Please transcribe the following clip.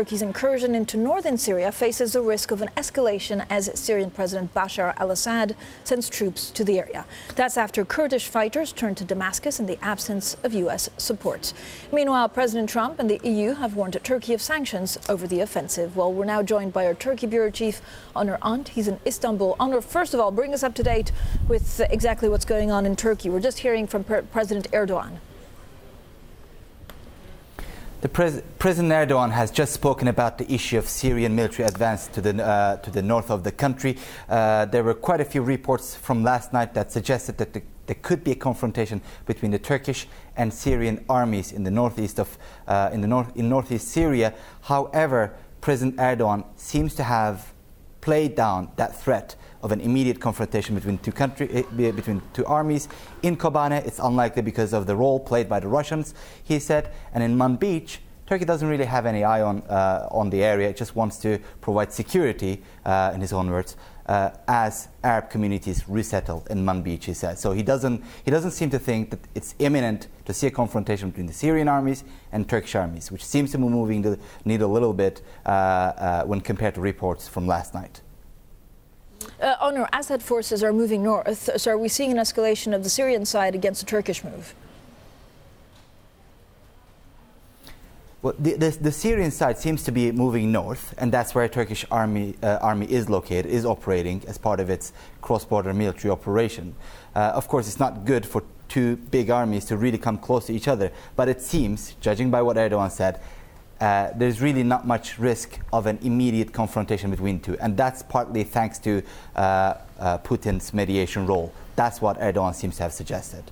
Turkey's incursion into northern Syria faces the risk of an escalation as Syrian President Bashar al-Assad sends troops to the area. That's after Kurdish fighters turned to Damascus in the absence of U.S. support. Meanwhile, President Trump and the EU have warned Turkey of sanctions over the offensive. Well, we're now joined by our Turkey Bureau Chief, Onur Ant. He's in Istanbul. Onur, first of all, bring us up to date with exactly what's going on in Turkey. We're just hearing from President Erdogan. President Erdogan has just spoken about the issue of Syrian military advance to the north of the country. There were quite a few reports from last night that suggested that there could be a confrontation between the Turkish and Syrian armies in the northeast of northeast Syria. However, President Erdogan seems to have played down that threat of an immediate confrontation between between two armies. In Kobane, it's unlikely because of the role played by the Russians, he said. And in Manbij, Turkey doesn't really have any eye on the area. It just wants to provide security, in his own words, as Arab communities resettle in Manbij, he said. So he doesn't seem to think that it's imminent to see a confrontation between the Syrian armies and Turkish armies, which seems to be moving the needle a little bit when compared to reports from last night. Onur, Assad forces are moving north, so are we seeing an escalation of the Syrian side against the Turkish move? Well, the Syrian side seems to be moving north, and that's where Turkish army is located, is operating as part of its cross-border military operation. Of course, it's not good for two big armies to really come close to each other, but it seems, judging by what Erdogan said, there's really not much risk of an immediate confrontation between two, and that's partly thanks to Putin's mediation role. That's what Erdogan seems to have suggested.